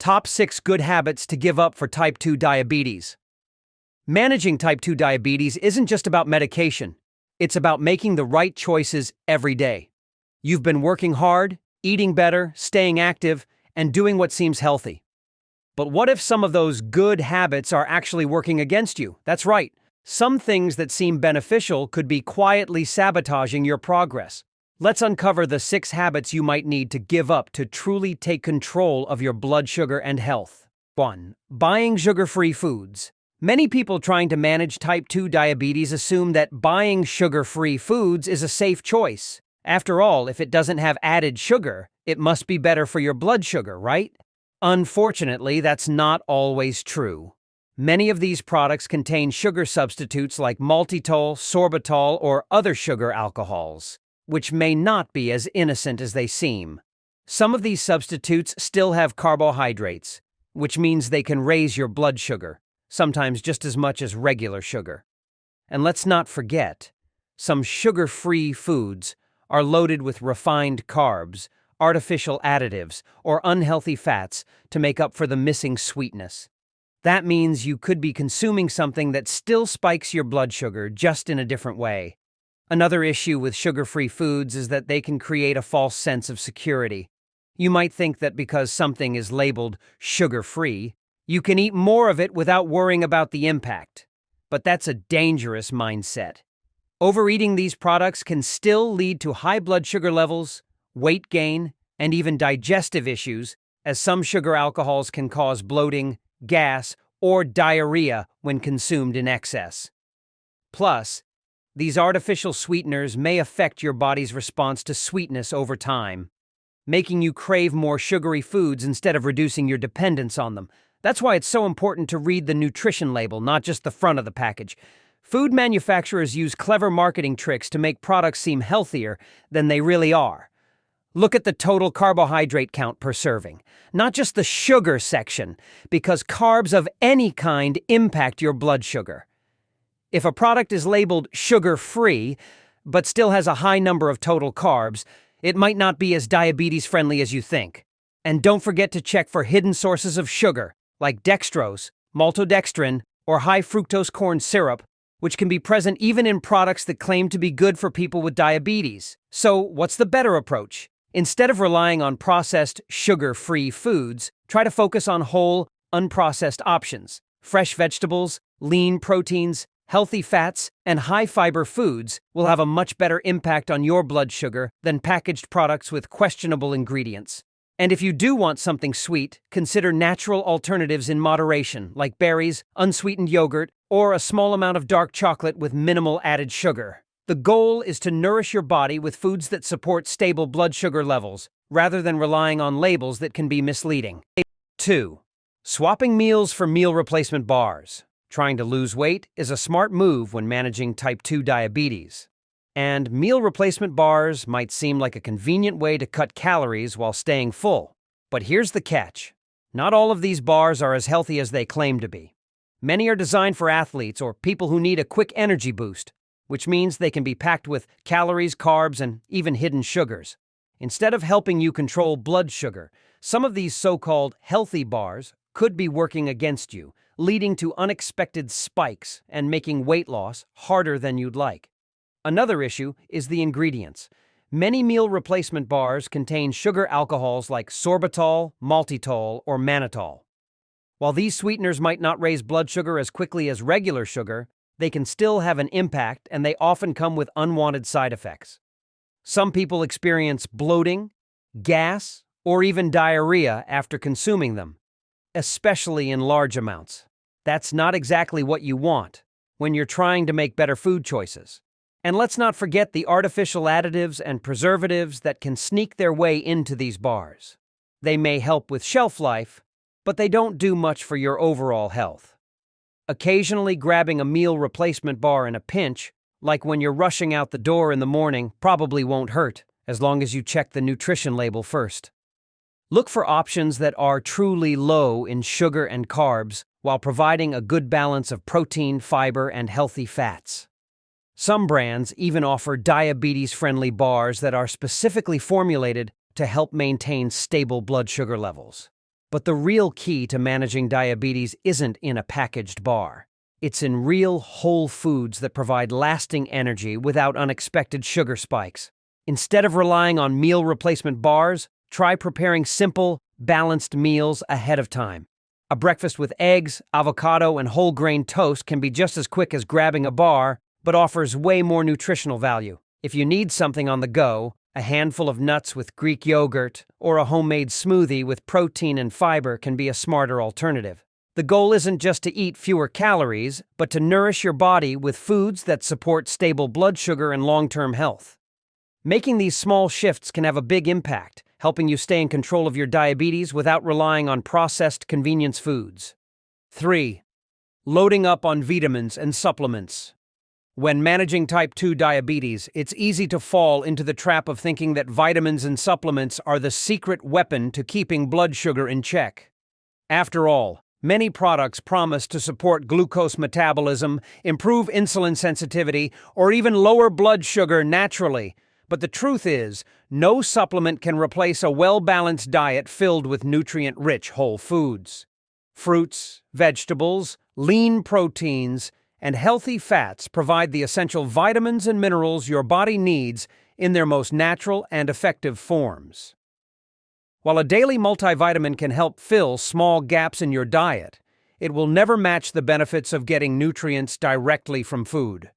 Top 6 good habits to give up for type 2 diabetes. Managing type 2 diabetes isn't just about medication. It's about making the right choices every day. You've been working hard, eating better, staying active, and doing what seems healthy. But what if some of those good habits are actually working against you? That's right. Some things that seem beneficial could be quietly sabotaging your progress. Let's uncover the 6 habits you might need to give up to truly take control of your blood sugar and health. 1. Buying sugar-free foods. Many people trying to manage type 2 diabetes assume that buying sugar-free foods is a safe choice. After all, if it doesn't have added sugar, it must be better for your blood sugar, right? Unfortunately, that's not always true. Many of these products contain sugar substitutes like maltitol, sorbitol, or other sugar alcohols, which may not be as innocent as they seem. Some of these substitutes still have carbohydrates, which means they can raise your blood sugar, sometimes just as much as regular sugar. And let's not forget, some sugar-free foods are loaded with refined carbs, artificial additives, or unhealthy fats to make up for the missing sweetness. That means you could be consuming something that still spikes your blood sugar, just in a different way. Another issue with sugar-free foods is that they can create a false sense of security. You might think that because something is labeled sugar-free, you can eat more of it without worrying about the impact. But that's a dangerous mindset. Overeating these products can still lead to high blood sugar levels, weight gain, and even digestive issues, as some sugar alcohols can cause bloating, gas, or diarrhea when consumed in excess. Plus, these artificial sweeteners may affect your body's response to sweetness over time, making you crave more sugary foods instead of reducing your dependence on them. That's why it's so important to read the nutrition label, not just the front of the package. Food manufacturers use clever marketing tricks to make products seem healthier than they really are. Look at the total carbohydrate count per serving, not just the sugar section, because carbs of any kind impact your blood sugar. If a product is labeled sugar-free, but still has a high number of total carbs, it might not be as diabetes-friendly as you think. And don't forget to check for hidden sources of sugar, like dextrose, maltodextrin, or high-fructose corn syrup, which can be present even in products that claim to be good for people with diabetes. So, what's the better approach? Instead of relying on processed, sugar-free foods, try to focus on whole, unprocessed options. Fresh vegetables, lean proteins, healthy fats, and high-fiber foods will have a much better impact on your blood sugar than packaged products with questionable ingredients. And if you do want something sweet, consider natural alternatives in moderation, like berries, unsweetened yogurt, or a small amount of dark chocolate with minimal added sugar. The goal is to nourish your body with foods that support stable blood sugar levels, rather than relying on labels that can be misleading. 2. Swapping meals for meal replacement bars. Trying to lose weight is a smart move when managing type 2 diabetes. And meal replacement bars might seem like a convenient way to cut calories while staying full. But here's the catch. Not all of these bars are as healthy as they claim to be. Many are designed for athletes or people who need a quick energy boost, which means they can be packed with calories, carbs, and even hidden sugars. Instead of helping you control blood sugar, some of these so-called healthy bars could be working against you, leading to unexpected spikes and making weight loss harder than you'd like. Another issue is the ingredients. Many meal replacement bars contain sugar alcohols like sorbitol, maltitol, or mannitol. While these sweeteners might not raise blood sugar as quickly as regular sugar, they can still have an impact, and they often come with unwanted side effects. Some people experience bloating, gas, or even diarrhea after consuming them, especially in large amounts. That's not exactly what you want when you're trying to make better food choices. And let's not forget the artificial additives and preservatives that can sneak their way into these bars. They may help with shelf life, but they don't do much for your overall health. Occasionally grabbing a meal replacement bar in a pinch, like when you're rushing out the door in the morning, probably won't hurt, as long as you check the nutrition label first. Look for options that are truly low in sugar and carbs while providing a good balance of protein, fiber, and healthy fats. Some brands even offer diabetes-friendly bars that are specifically formulated to help maintain stable blood sugar levels. But the real key to managing diabetes isn't in a packaged bar. It's in real, whole foods that provide lasting energy without unexpected sugar spikes. Instead of relying on meal replacement bars, try preparing simple, balanced meals ahead of time. A breakfast with eggs, avocado, and whole grain toast can be just as quick as grabbing a bar, but offers way more nutritional value. If you need something on the go, a handful of nuts with Greek yogurt or a homemade smoothie with protein and fiber can be a smarter alternative. The goal isn't just to eat fewer calories, but to nourish your body with foods that support stable blood sugar and long-term health. Making these small shifts can have a big impact, helping you stay in control of your diabetes without relying on processed convenience foods. 3. Loading up on vitamins and supplements. When managing type 2 diabetes, it's easy to fall into the trap of thinking that vitamins and supplements are the secret weapon to keeping blood sugar in check. After all, many products promise to support glucose metabolism, improve insulin sensitivity, or even lower blood sugar naturally. But the truth is, no supplement can replace a well-balanced diet filled with nutrient-rich whole foods. Fruits, vegetables, lean proteins, and healthy fats provide the essential vitamins and minerals your body needs in their most natural and effective forms. While a daily multivitamin can help fill small gaps in your diet, it will never match the benefits of getting nutrients directly from food.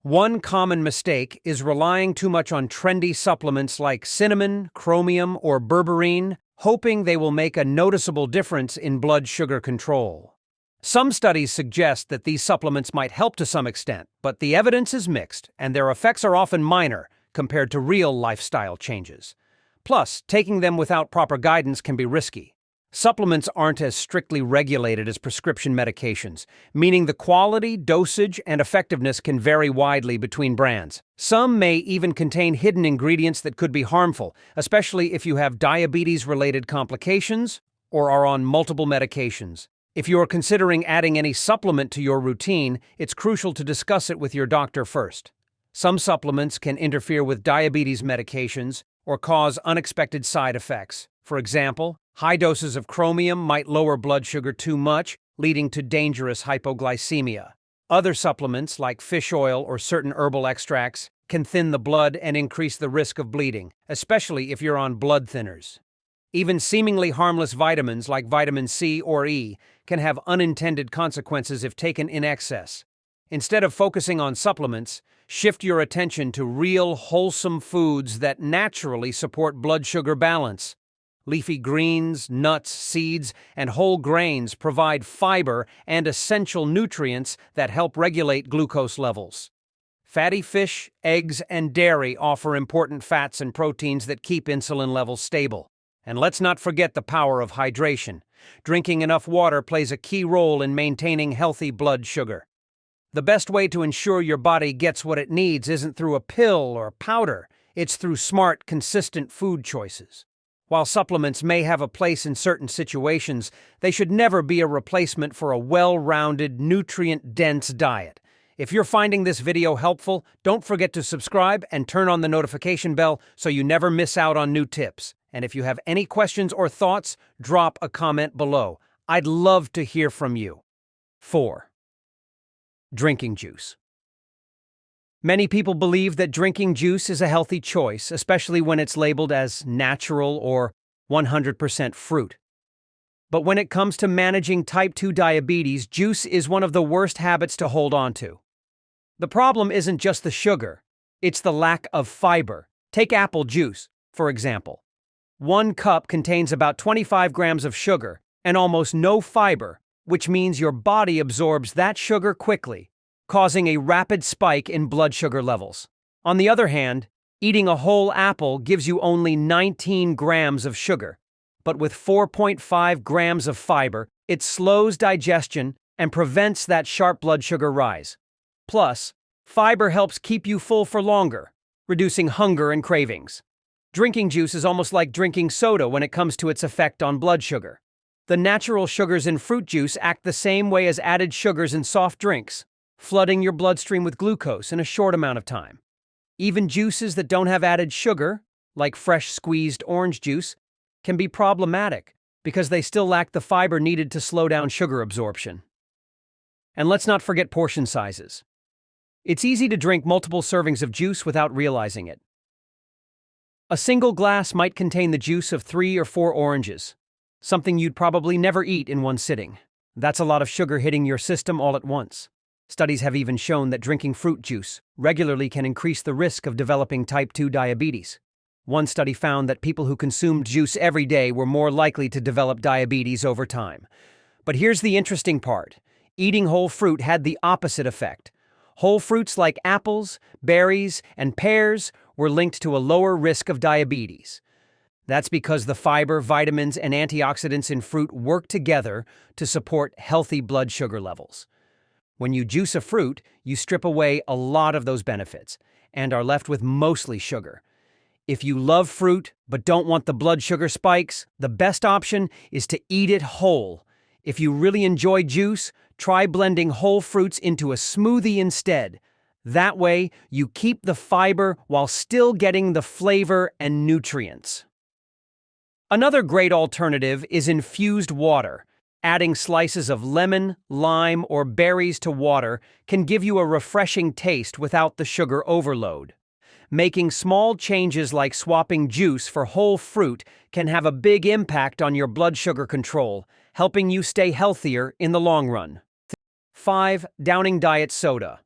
One common mistake is relying too much on trendy supplements like cinnamon, chromium, or berberine, hoping they will make a noticeable difference in blood sugar control. Some studies suggest that these supplements might help to some extent, but the evidence is mixed, and their effects are often minor compared to real lifestyle changes. Plus, taking them without proper guidance can be risky. Supplements aren't as strictly regulated as prescription medications, meaning the quality, dosage, and effectiveness can vary widely between brands. Some may even contain hidden ingredients that could be harmful, especially if you have diabetes-related complications or are on multiple medications. If you are considering adding any supplement to your routine, it's crucial to discuss it with your doctor first. Some supplements can interfere with diabetes medications or cause unexpected side effects. For example, high doses of chromium might lower blood sugar too much, leading to dangerous hypoglycemia. Other supplements, like fish oil or certain herbal extracts, can thin the blood and increase the risk of bleeding, especially if you're on blood thinners. Even seemingly harmless vitamins like vitamin C or E can have unintended consequences if taken in excess. Instead of focusing on supplements, shift your attention to real, wholesome foods that naturally support blood sugar balance. Leafy greens, nuts, seeds, and whole grains provide fiber and essential nutrients that help regulate glucose levels. Fatty fish, eggs, and dairy offer important fats and proteins that keep insulin levels stable. And let's not forget the power of hydration. Drinking enough water plays a key role in maintaining healthy blood sugar. The best way to ensure your body gets what it needs isn't through a pill or powder. It's through smart, consistent food choices. While supplements may have a place in certain situations, they should never be a replacement for a well-rounded, nutrient-dense diet. If you're finding this video helpful, don't forget to subscribe and turn on the notification bell so you never miss out on new tips. And if you have any questions or thoughts, drop a comment below. I'd love to hear from you. 4. Drinking juice. Many people believe that drinking juice is a healthy choice, especially when it's labeled as natural or 100% fruit. But when it comes to managing type 2 diabetes, juice is one of the worst habits to hold on to. The problem isn't just the sugar, it's the lack of fiber. Take apple juice, for example. 1 cup contains about 25 grams of sugar and almost no fiber, which means your body absorbs that sugar quickly, causing a rapid spike in blood sugar levels. On the other hand, eating a whole apple gives you only 19 grams of sugar, but with 4.5 grams of fiber, it slows digestion and prevents that sharp blood sugar rise. Plus, fiber helps keep you full for longer, reducing hunger and cravings. Drinking juice is almost like drinking soda when it comes to its effect on blood sugar. The natural sugars in fruit juice act the same way as added sugars in soft drinks, flooding your bloodstream with glucose in a short amount of time. Even juices that don't have added sugar, like fresh squeezed orange juice, can be problematic because they still lack the fiber needed to slow down sugar absorption. And let's not forget portion sizes. It's easy to drink multiple servings of juice without realizing it. A single glass might contain the juice of 3 or 4 oranges, something you'd probably never eat in one sitting. That's a lot of sugar hitting your system all at once. Studies have even shown that drinking fruit juice regularly can increase the risk of developing type 2 diabetes. One study found that people who consumed juice every day were more likely to develop diabetes over time. But here's the interesting part. Eating whole fruit had the opposite effect. Whole fruits like apples, berries, and pears were linked to a lower risk of diabetes. That's because the fiber, vitamins, and antioxidants in fruit work together to support healthy blood sugar levels. When you juice a fruit, you strip away a lot of those benefits and are left with mostly sugar. If you love fruit but don't want the blood sugar spikes, the best option is to eat it whole. If you really enjoy juice, try blending whole fruits into a smoothie instead. That way, you keep the fiber while still getting the flavor and nutrients. Another great alternative is infused water. Adding slices of lemon, lime, or berries to water can give you a refreshing taste without the sugar overload. Making small changes like swapping juice for whole fruit can have a big impact on your blood sugar control, helping you stay healthier in the long run. 5. Downing diet soda.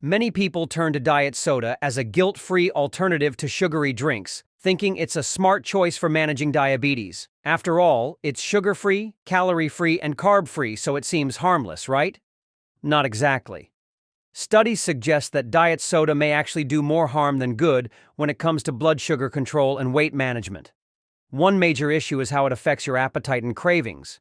Many people turn to diet soda as a guilt-free alternative to sugary drinks, thinking it's a smart choice for managing diabetes. After all, it's sugar-free, calorie-free, and carb-free, so it seems harmless, right? Not exactly. Studies suggest that diet soda may actually do more harm than good when it comes to blood sugar control and weight management. One major issue is how it affects your appetite and cravings.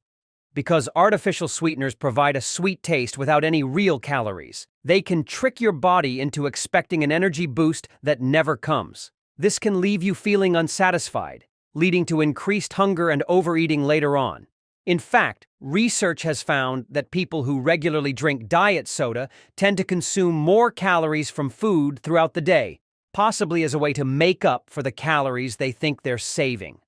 Because artificial sweeteners provide a sweet taste without any real calories, they can trick your body into expecting an energy boost that never comes. This can leave you feeling unsatisfied, leading to increased hunger and overeating later on. In fact, research has found that people who regularly drink diet soda tend to consume more calories from food throughout the day, possibly as a way to make up for the calories they think they're saving.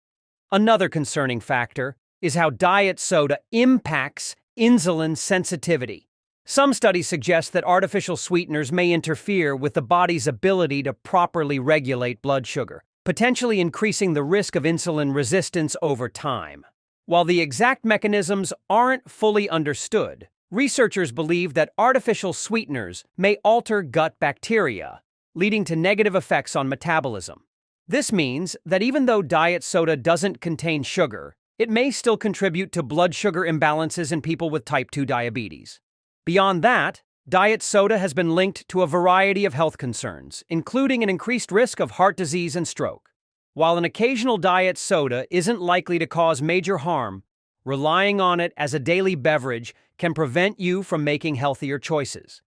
Another concerning factor is how diet soda impacts insulin sensitivity. Some studies suggest that artificial sweeteners may interfere with the body's ability to properly regulate blood sugar, potentially increasing the risk of insulin resistance over time. While the exact mechanisms aren't fully understood, researchers believe that artificial sweeteners may alter gut bacteria, leading to negative effects on metabolism. This means that even though diet soda doesn't contain sugar, it may still contribute to blood sugar imbalances in people with type 2 diabetes. Beyond that, diet soda has been linked to a variety of health concerns, including an increased risk of heart disease and stroke. While an occasional diet soda isn't likely to cause major harm, relying on it as a daily beverage can prevent you from making healthier choices.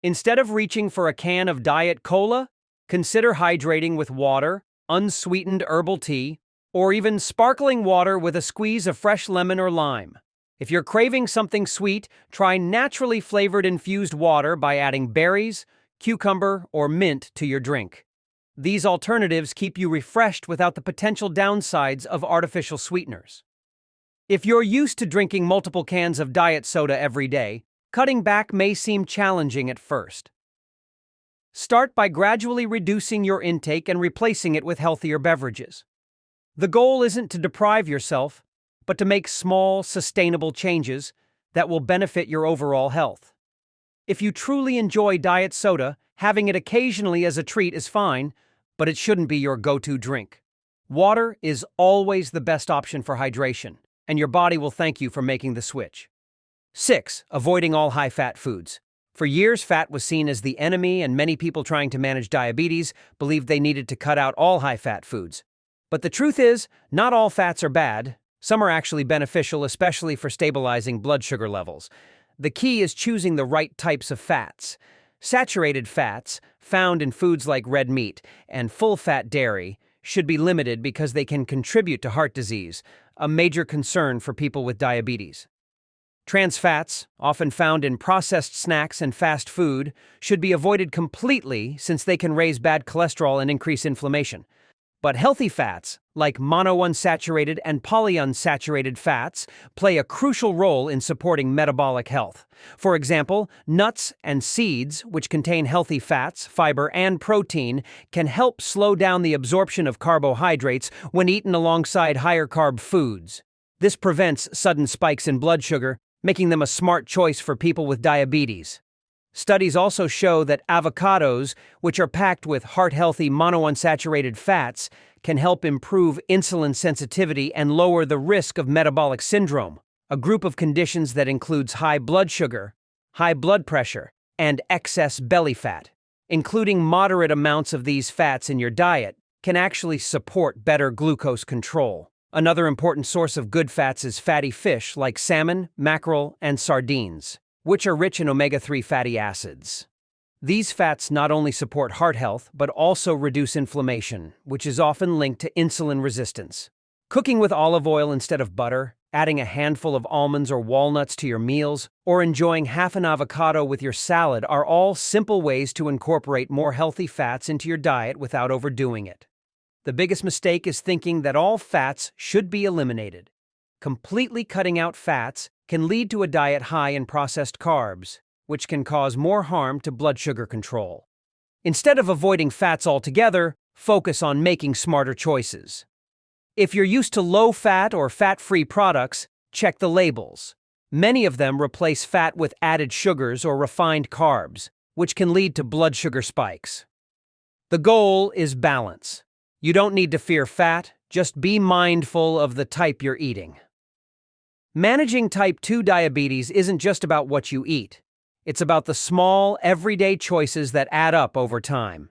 Instead of reaching for a can of diet cola, consider hydrating with water, unsweetened herbal tea, or even sparkling water with a squeeze of fresh lemon or lime. If you're craving something sweet, try naturally flavored infused water by adding berries, cucumber, or mint to your drink. These alternatives keep you refreshed without the potential downsides of artificial sweeteners. If you're used to drinking multiple cans of diet soda every day, cutting back may seem challenging at first. Start by gradually reducing your intake and replacing it with healthier beverages. The goal isn't to deprive yourself, but to make small, sustainable changes that will benefit your overall health. If you truly enjoy diet soda, having it occasionally as a treat is fine, but it shouldn't be your go-to drink. Water is always the best option for hydration, and your body will thank you for making the switch. 6. Avoiding all high-fat foods. For years, fat was seen as the enemy, and many people trying to manage diabetes believed they needed to cut out all high-fat foods. But the truth is, not all fats are bad. Some are actually beneficial, especially for stabilizing blood sugar levels. The key is choosing the right types of fats. Saturated fats, found in foods like red meat, and full-fat dairy should be limited because they can contribute to heart disease, a major concern for people with diabetes. Trans fats, often found in processed snacks and fast food, should be avoided completely since they can raise bad cholesterol and increase inflammation. But healthy fats, like monounsaturated and polyunsaturated fats, play a crucial role in supporting metabolic health. For example, nuts and seeds, which contain healthy fats, fiber, and protein, can help slow down the absorption of carbohydrates when eaten alongside higher-carb foods. This prevents sudden spikes in blood sugar, making them a smart choice for people with diabetes. Studies also show that avocados, which are packed with heart-healthy monounsaturated fats, can help improve insulin sensitivity and lower the risk of metabolic syndrome, a group of conditions that includes high blood sugar, high blood pressure, and excess belly fat. Including moderate amounts of these fats in your diet can actually support better glucose control. Another important source of good fats is fatty fish like salmon, mackerel, and sardines, which are rich in omega-3 fatty acids. These fats not only support heart health, but also reduce inflammation, which is often linked to insulin resistance. Cooking with olive oil instead of butter, adding a handful of almonds or walnuts to your meals, or enjoying half an avocado with your salad are all simple ways to incorporate more healthy fats into your diet without overdoing it. The biggest mistake is thinking that all fats should be eliminated. Completely cutting out fats can lead to a diet high in processed carbs, which can cause more harm to blood sugar control. Instead of avoiding fats altogether, focus on making smarter choices. If you're used to low-fat or fat-free products, check the labels. Many of them replace fat with added sugars or refined carbs, which can lead to blood sugar spikes. The goal is balance. You don't need to fear fat, just be mindful of the type you're eating. Managing type 2 diabetes isn't just about what you eat. It's about the small, everyday choices that add up over time.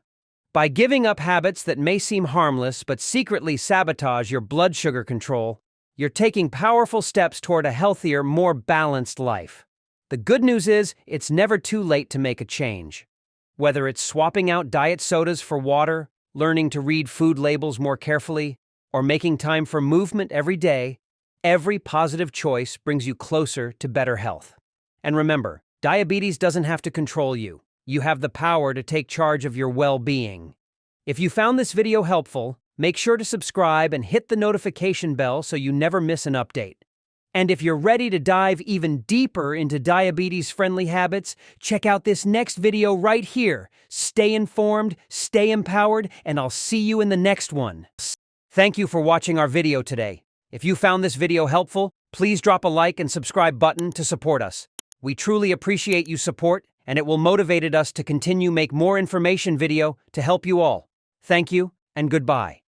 By giving up habits that may seem harmless but secretly sabotage your blood sugar control, you're taking powerful steps toward a healthier, more balanced life. The good news is, it's never too late to make a change. Whether it's swapping out diet sodas for water, learning to read food labels more carefully, or making time for movement every day, every positive choice brings you closer to better health. And remember, diabetes doesn't have to control you. You have the power to take charge of your well-being. If you found this video helpful, make sure to subscribe and hit the notification bell so you never miss an update. And if you're ready to dive even deeper into diabetes-friendly habits, check out this next video right here. Stay informed, stay empowered, and I'll see you in the next one. Thank you for watching our video today. If you found this video helpful, please drop a like and subscribe button to support us. We truly appreciate your support, and it will motivate us to continue make more information video to help you all. Thank you, and goodbye.